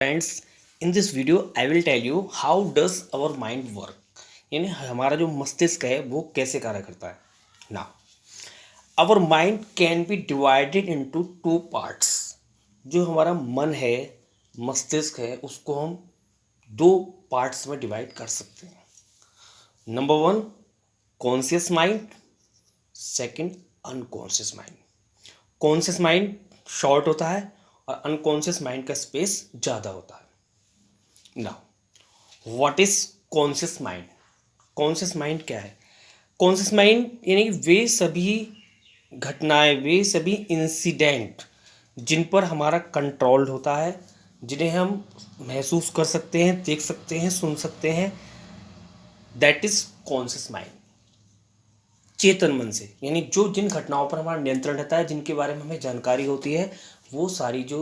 Friends, in this video I will tell you how does our mind work. यानी हमारा जो मस्तिष्क है वो कैसे कार्य करता है। ना, our mind can be divided into two parts. जो हमारा मन है, मस्तिष्क है, उसको हम दो पार्ट्स में डिवाइड कर सकते हैं। Number one, conscious mind. Second, unconscious mind. Conscious mind short होता है और अनकॉन्शियस माइंड का स्पेस ज़्यादा होता है। Now, what is conscious mind? Conscious mind क्या है? कॉन्शियस माइंड यानी कि वे सभी घटनाएं, वे सभी इंसिडेंट जिन पर हमारा कंट्रोल होता है, जिन्हें हम महसूस कर सकते हैं, देख सकते हैं, सुन सकते हैं, दैट इज कॉन्शियस माइंड। चेतन मन से, यानी जो जिन घटनाओं पर हमारा नियंत्रण रहता है, जिनके बारे में हमें जानकारी होती है, वो सारी जो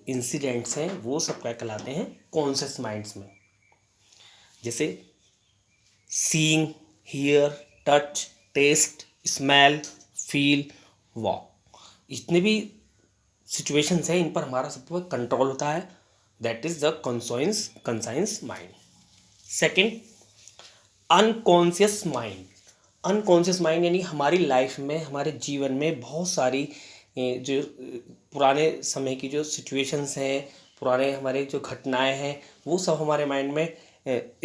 इंसिडेंट्स हैं वो सब क्या कहलाते हैं? कॉन्शियस माइंड्स में। जैसे seeing, hear, touch, taste, smell, feel, walk. जितने भी सिचुएशंस हैं इन पर हमारा सब पर कंट्रोल होता है, that is the conscience mind. Second, unconscious mind. Unconscious mind यानी हमारी लाइफ में, हमारे जीवन में बहुत सारी जो पुराने समय की जो सिचुएशंस हैं, पुराने हमारे जो घटनाएं हैं, वो सब हमारे माइंड में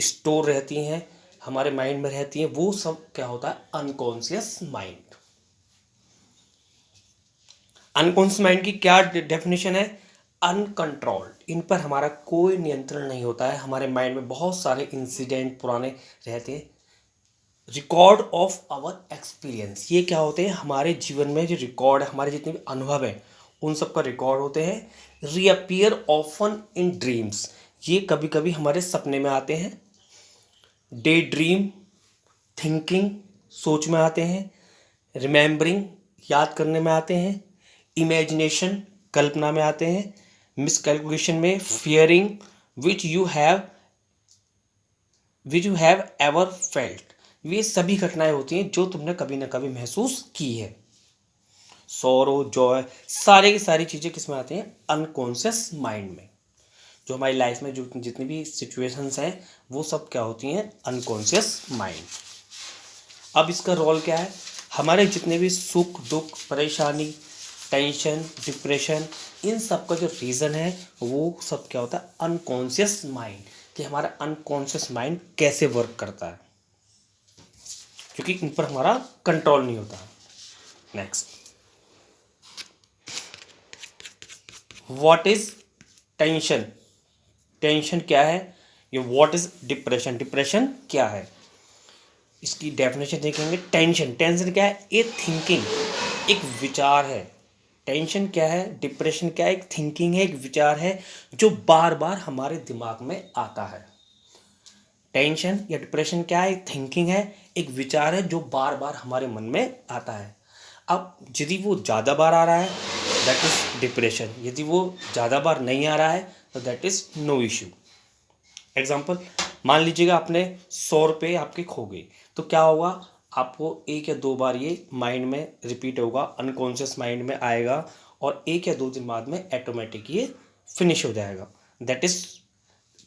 स्टोर रहती हैं, हमारे माइंड में रहती हैं। वो सब क्या होता है? Unconscious mind. अनकॉन्शियस माइंड की क्या डेफिनेशन है? अनकंट्रोल्ड, इन पर हमारा कोई नियंत्रण नहीं होता है। हमारे माइंड में बहुत सारे इंसिडेंट पुराने रहते हैं। रिकॉर्ड ऑफ आवर एक्सपीरियंस, ये क्या होते हैं? हमारे जीवन में जो रिकॉर्ड है, हमारे जितने भी अनुभव हैं, उन सब का रिकॉर्ड होते हैं। रीअपियर ऑफन इन ड्रीम्स, ये कभी कभी हमारे सपने में आते हैं। डे ड्रीम, थिंकिंग, सोच में आते हैं। रिमेम्बरिंग, याद करने में आते हैं। इमेजिनेशन, कल्पना में आते हैं। मिसकैलकुलेशन में fearing, which you have ever felt, ये सभी घटनाएं होती हैं जो तुमने कभी ना कभी महसूस की है। सौरो, जॉय, सारे की सारी चीज़ें किस में आती हैं? अनकॉन्शियस माइंड में। जो हमारी लाइफ में जो जितनी भी सिचुएशंस हैं वो सब क्या होती हैं? Unconscious mind. अब इसका रोल क्या है? हमारे जितने भी सुख दुख, परेशानी, टेंशन, डिप्रेशन, इन सब का जो रीज़न है वो सब क्या होता है? Unconscious mind. कि हमारा अनकॉन्शियस माइंड कैसे वर्क करता है, क्योंकि इन पर हमारा कंट्रोल नहीं होता। Next, what is tension? Tension क्या है? ये व्हाट इज डिप्रेशन? डिप्रेशन क्या है? इसकी डेफिनेशन देखेंगे। टेंशन, टेंशन क्या है? ए थिंकिंग, एक विचार है। टेंशन क्या है? डिप्रेशन क्या है? एक थिंकिंग है, एक विचार है जो बार बार हमारे दिमाग में आता है। टेंशन या डिप्रेशन क्या है? थिंकिंग है, एक विचार है जो बार बार हमारे मन में आता है। अब यदि वो ज़्यादा बार आ रहा है, दैट इज़ डिप्रेशन। यदि वो ज़्यादा बार नहीं आ रहा है तो that is no issue. Example, मान लीजिएगा आपने 100 रुपये आपके खो गए, तो क्या होगा? आपको एक या दो बार ये माइंड में रिपीट होगा, अनकॉन्शियस माइंड में आएगा, और एक या दो दिन बाद में ऑटोमेटिक ये फिनिश हो जाएगा। That is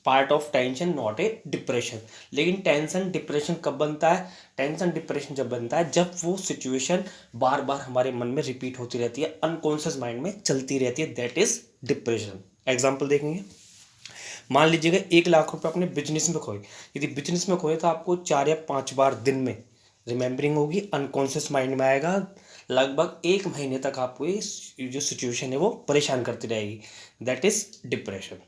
part of tension, not a depression. लेकिन टेंशन डिप्रेशन कब बनता है? टेंशन डिप्रेशन जब बनता है जब वो सिचुएशन बार बार हमारे मन में रिपीट होती रहती है, अनकॉन्शियस माइंड में चलती रहती है, दैट इज डिप्रेशन। एग्जाम्पल देखेंगे। मान लीजिएगा 1 लाख रुपए अपने बिजनेस में खोए। यदि बिजनेस में खोए तो आपको 4 या 5 बार दिन में रिमेंबरिंग होगी, अनकॉन्शियस माइंड में आएगा। लगभग 1 महीने तक आपको ये जो सिचुएशन है वो परेशान करती रहेगी, दैट इज डिप्रेशन।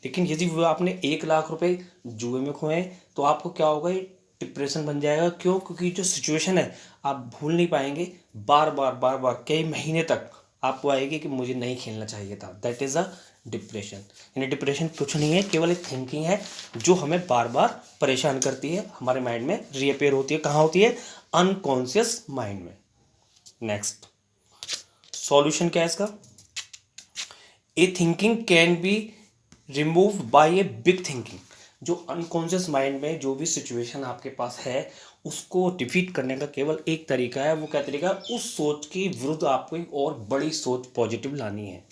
लेकिन यदि वो आपने 1 लाख रुपए जुए में खोए तो आपको क्या होगा? ये डिप्रेशन बन जाएगा। क्यों? क्योंकि जो सिचुएशन है आप भूल नहीं पाएंगे, बार बार बार बार कई महीने तक आपको आएगी कि मुझे नहीं खेलना चाहिए था, दैट इज़ अ डिप्रेशन। यानी डिप्रेशन कुछ नहीं है, केवल एक थिंकिंग है जो हमें बार बार परेशान करती है, हमारे माइंड में रीअपेयर होती है। कहाँ होती है? अनकॉन्शियस माइंड में। नेक्स्ट, सॉल्यूशन क्या है इसका? A thinking can be remove by a big thinking. जो अनकॉन्शियस माइंड में जो भी सिचुएशन आपके पास है उसको डिफीट करने का केवल एक तरीका है। वो क्या तरीका है? उस सोच के विरुद्ध आपको एक और बड़ी सोच पॉजिटिव लानी है।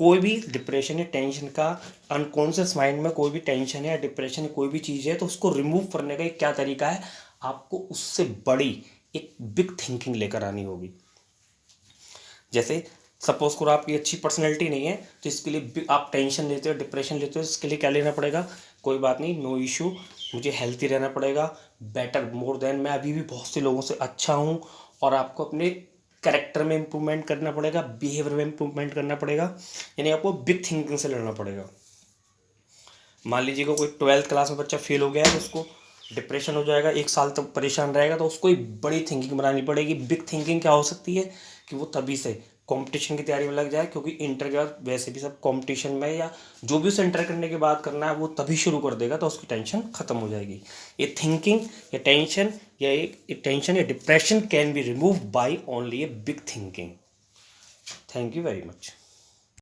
कोई भी डिप्रेशन या टेंशन का अनकॉन्शियस माइंड में कोई भी टेंशन है या डिप्रेशन कोई भी चीज़ है तो उसको रिमूव करने का एक क्या तरीका है, आपको उससे बड़ी एक बिग थिंकिंग लेकर आनी होगी। जैसे सपोज करो आपकी अच्छी पर्सनैलिटी नहीं है तो इसके लिए आप टेंशन लेते हो, डिप्रेशन लेते हो, इसके लिए क्या लेना पड़ेगा, कोई बात नहीं, नो इशू, मुझे हेल्थी रहना पड़ेगा, बेटर मोर देन, मैं अभी भी बहुत से लोगों से अच्छा हूँ, और आपको अपने कैरेक्टर में इम्प्रूवमेंट करना पड़ेगा, बिहेवियर में इम्प्रूवमेंट करना पड़ेगा, यानी आपको बिग थिंकिंग से लड़ना पड़ेगा। मान लीजिए कोई 12th क्लास में बच्चा फेल हो गया है तो उसको डिप्रेशन हो जाएगा, 1 साल तक परेशान रहेगा, तो उसको एक बड़ी थिंकिंग बनानी पड़ेगी। बिग थिंकिंग क्या हो सकती है कि वो तभी से कंपटीशन की तैयारी में लग जाए, क्योंकि इंटर के बाद वैसे भी सब कंपटीशन में, या जो भी उसे इंटर करने के बाद करना है वो तभी शुरू कर देगा, तो उसकी टेंशन खत्म हो जाएगी। ये थिंकिंग या टेंशन या एक टेंशन या depression can be remove by only a big thinking. Thank you very much.